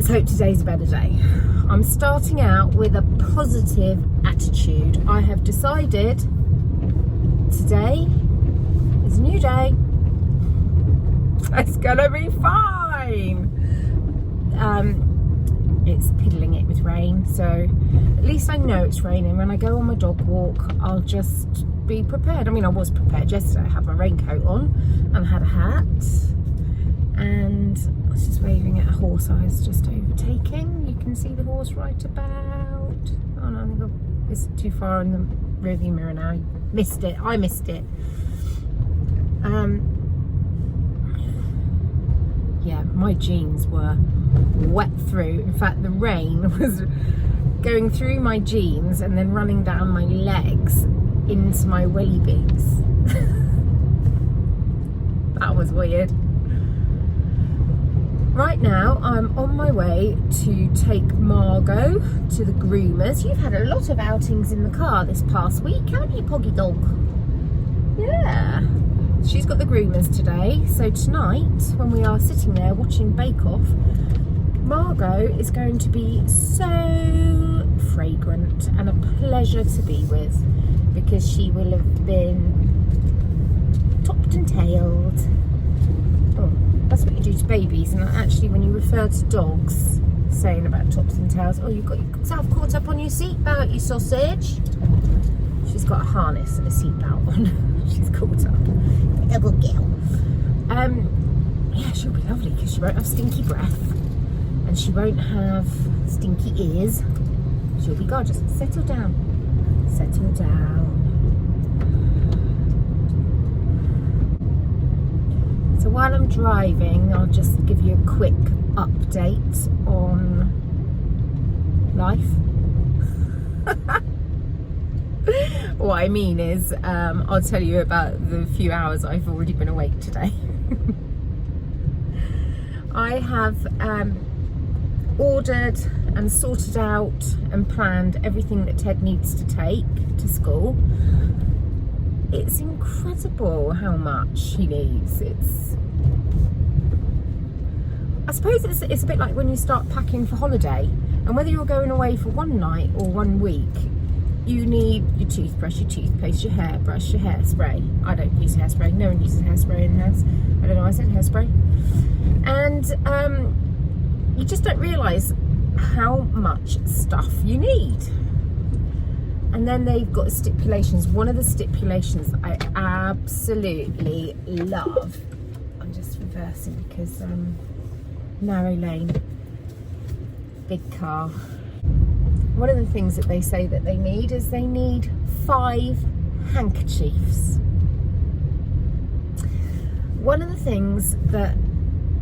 Let's hope today's a better day. I'm starting out with a positive attitude. I have decided today is a new day. It's gonna be fine. It's piddling it with rain, so at least I know it's raining. When I go on my dog walk, I'll just be prepared. I mean, I was prepared yesterday. I had my raincoat on and I had a hat, and I was just waving at a horse I was just overtaking. You can see the horse right about. Oh no, I think it's too far in the rearview mirror now. I missed it. Yeah, my jeans were wet through. In fact, the rain was going through my jeans and then running down my legs into my welly boots. That was weird. Right now, I'm on my way to take Margot to the groomers. You've had a lot of outings in the car this past week, haven't you, Poggy Dog? Yeah. She's got the groomers today, so tonight when we are sitting there watching Bake Off, Margot is going to be so fragrant and a pleasure to be with, because she will have been topped and tailed. Oh, that's what you do to babies, and actually when you refer to dogs saying about tops and tails, oh, you've got yourself caught up on your seatbelt, you sausage. She's got a harness and a seatbelt on. She's caught up. Double girl. Yeah, she'll be lovely because she won't have stinky breath and she won't have stinky ears. She'll be gorgeous. Settle down. Settle down. So while I'm driving, I'll just give you a quick update on life. What I mean is, I'll tell you about the few hours I've already been awake today. I have ordered and sorted out and planned everything that Ted needs to take to school. It's incredible how much he needs. I suppose it's a bit like when you start packing for holiday, and whether you're going away for one night or 1 week, you need your toothbrush, your toothpaste, your hairbrush, your hairspray. I don't use hairspray. No one uses hairspray in the house. I don't know why I said hairspray. And you just don't realise how much stuff you need. And then they've got stipulations. One of the stipulations I absolutely love. I'm just reversing because narrow lane, big car. One of the things that they say that they need is they need 5 handkerchiefs. One of the things that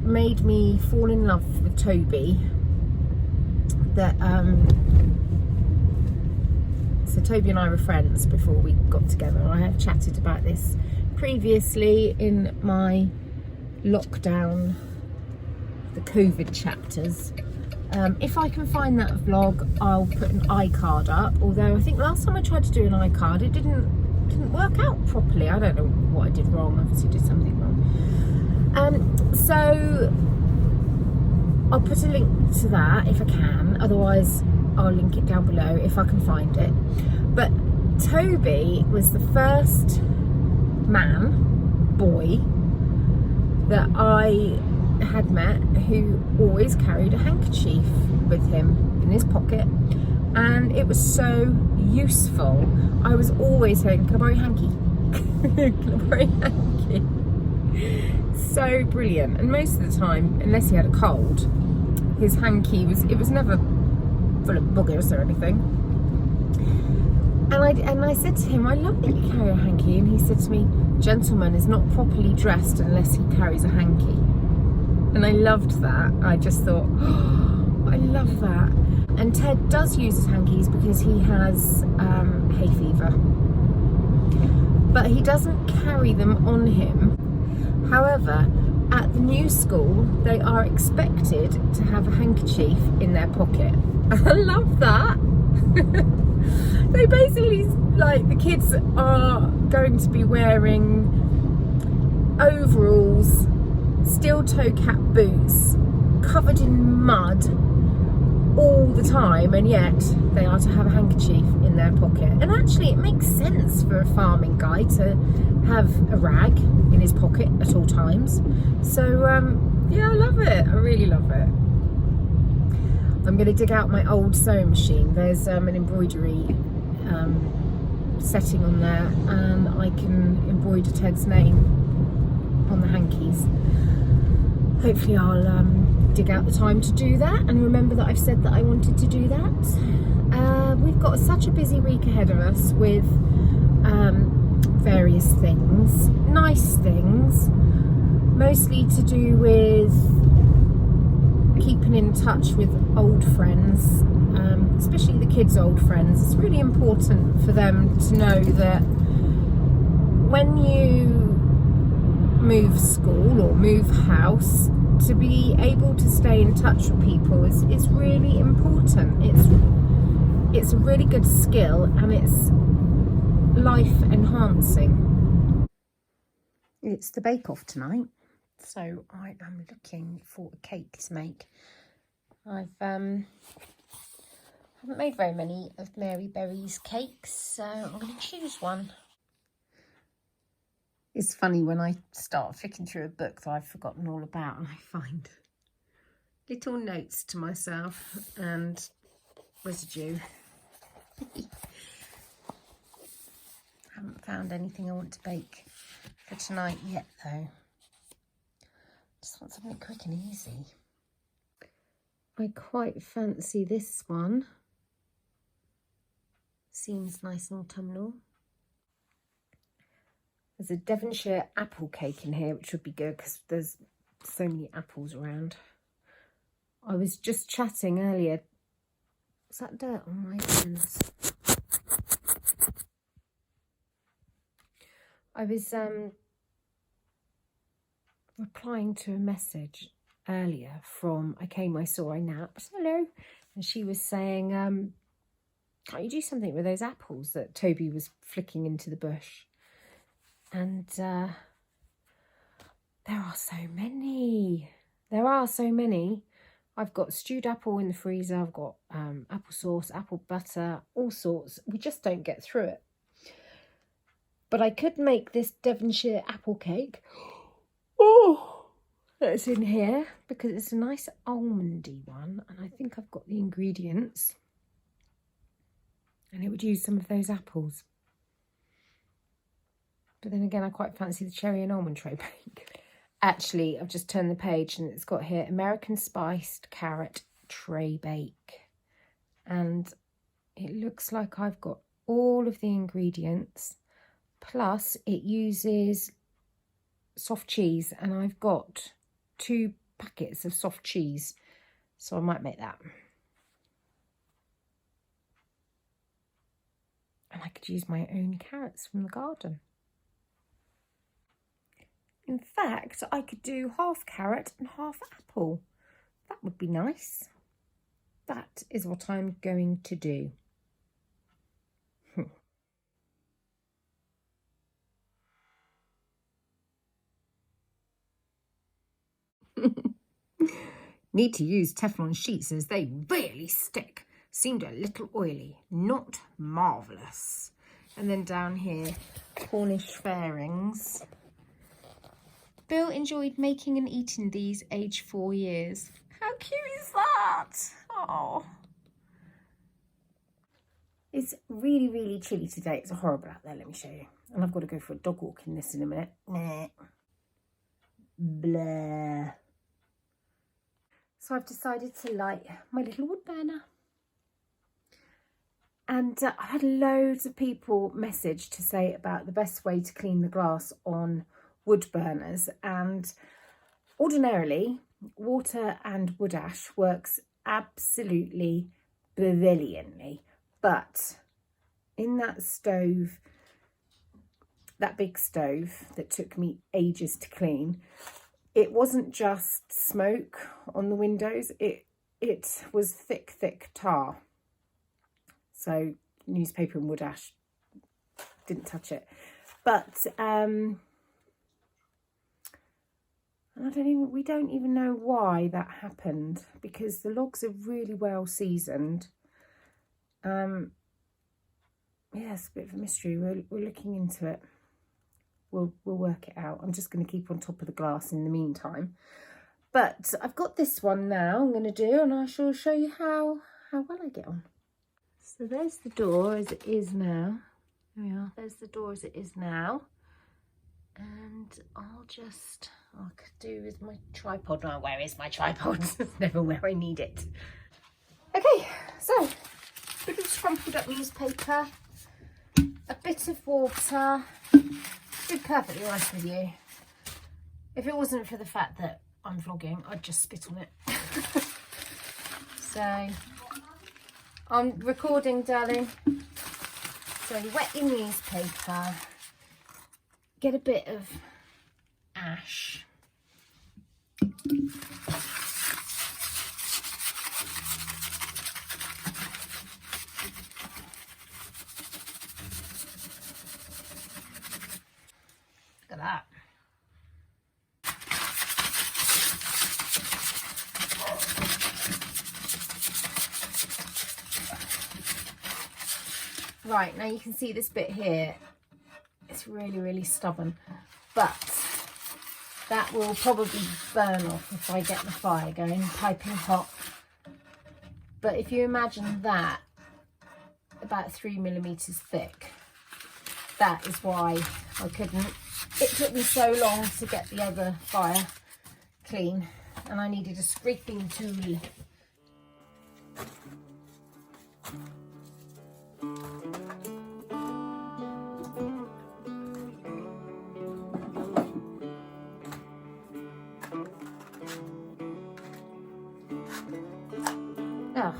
made me fall in love with Toby, that so Toby and I were friends before we got together. I have chatted about this previously in my lockdown, the COVID chapters. If I can find that vlog, I'll put an iCard up, although I think last time I tried to do an iCard it didn't work out properly. I don't know what I did wrong. Obviously did something wrong. So I'll put a link to that if I can, otherwise I'll link it down below if I can find it. But Toby was the first boy that I had met who always carried a handkerchief with him in his pocket, and it was so useful. I was always saying, can I borrow your hanky? Can I borrow your hanky? So brilliant. And most of the time, unless he had a cold, his hanky was never full of boogers or anything. And I said to him, I love that you carry a hanky. And he said to me, gentleman is not properly dressed unless he carries a hanky. And I loved that. I just thought, oh, I love that. And Ted does use his hankies because he has hay fever. But he doesn't carry them on him. However, at the new school, they are expected to have a handkerchief in their pocket. I love that. They basically, like, the kids are going to be wearing overalls, steel toe cap boots, covered in mud, all the time, and yet they are to have a handkerchief in their pocket. And actually it makes sense for a farming guy to have a rag in his pocket at all times. So yeah, I love it. I really love it. I'm going to dig out my old sewing machine. There's an embroidery setting on there, and I can embroider Ted's name on the hankies. Hopefully I'll dig out the time to do that, and remember that I've said that I wanted to do that. We've got such a busy week ahead of us with various things, nice things, mostly to do with keeping in touch with old friends, especially the kids' old friends. It's really important for them to know that when you move school or move house, to be able to stay in touch with people is really important. It's a really good skill, and it's life enhancing. It's the bake-off tonight, so I am looking for a cake to make. I've haven't made very many of Mary Berry's cakes, so I'm going to choose one. It's funny when I start flicking through a book that I've forgotten all about, and I find little notes to myself and residue. Haven't found anything I want to bake for tonight yet, though. Just want something quick and easy. I quite fancy this one. Seems nice and autumnal. There's a Devonshire apple cake in here, which would be good because there's so many apples around. I was just chatting earlier. Is that dirt on my hands? I was replying to a message earlier from I saw, I napped. Hello. And she was saying, can't you do something with those apples that Toby was flicking into the bush? And there are so many. There are so many. I've got stewed apple in the freezer. I've got applesauce, apple butter, all sorts. We just don't get through it. But I could make this Devonshire apple cake. Oh, that's in here because it's a nice almondy one. And I think I've got the ingredients. And it would use some of those apples. But then again, I quite fancy the cherry and almond tray bake. Actually, I've just turned the page and it's got here American spiced carrot tray bake. And it looks like I've got all of the ingredients. Plus, it uses soft cheese. And I've got 2 packets of soft cheese. So I might make that. And I could use my own carrots from the garden. In fact, I could do half carrot and half apple. That would be nice. That is what I'm going to do. Need to use Teflon sheets as they really stick. Seemed a little oily, not marvellous. And then down here, Cornish fairings. Bill enjoyed making and eating these, age 4 years. How cute is that? Oh. It's really, really chilly today. It's horrible out there, let me show you. And I've got to go for a dog walk in this in a minute. Nah. Blah. So I've decided to light my little wood burner. And I had loads of people message to say about the best way to clean the glass on wood burners, and ordinarily water and wood ash works absolutely brilliantly, but in that stove, that big stove that took me ages to clean, it wasn't just smoke on the windows, it was thick tar. So newspaper and wood ash didn't touch it. But And we don't even know why that happened, because the logs are really well seasoned. Yeah, it's a bit of a mystery. We're looking into it. We'll work it out. I'm just going to keep on top of the glass in the meantime. But I've got this one now I'm going to do, and I shall show you how well I get on. So there's the door as it is now. There we are. There's the door as it is now. And I could do with my tripod. Now, where is my tripod? It's never where I need it. Okay, so a bit of scrumpled up newspaper, a bit of water. To be perfectly honest with you, if it wasn't for the fact that I'm vlogging, I'd just spit on it. So I'm recording, darling. So wet your newspaper. Get a bit of ash. Look at that. Right, now you can see this bit here. It's really, really stubborn, but that will probably burn off if I get the fire going, piping hot. But if you imagine that about 3 millimeters thick, that is why I couldn't. It took me so long to get the other fire clean, and I needed a scraping tool. Oh.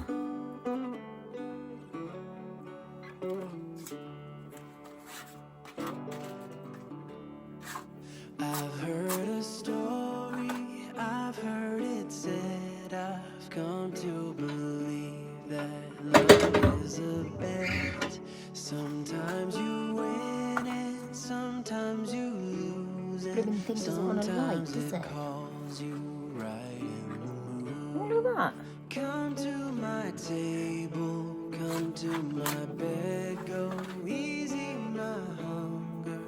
I've heard a story, I've heard it said, I've come to believe that love is a bet. Sometimes you win and sometimes you lose, and sometimes it calls you right in the mood. Look at that. Come to my table, come to my bed, go easy my hunger,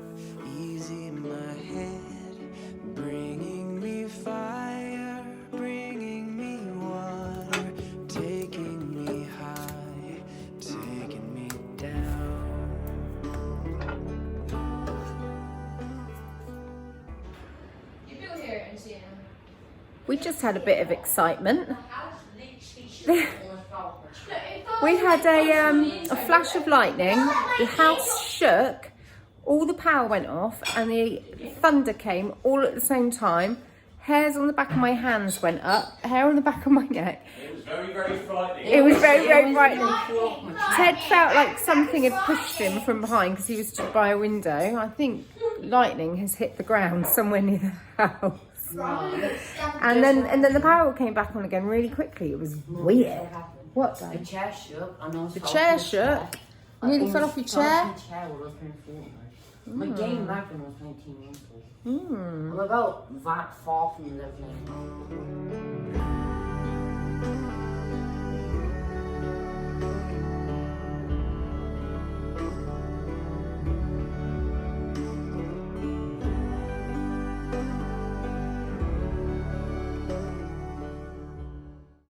easy my head, bringing me fire, bringing me water, taking me high, taking me down. We just had a bit of excitement. We had a flash of lightning, the house shook, all the power went off, and the thunder came all at the same time. Hairs on the back of my hands went up, hair on the back of my neck. It was very, very frightening. It was very, very frightening. Ted felt like something had pushed him from behind because he was stood by a window. I think lightning has hit the ground somewhere near the house. And then the power came back on again really quickly. It was weird. What? The chair shook. The chair shook. Nearly fell off your chair. My game Magnum was 19 months old. I'm about that far from living.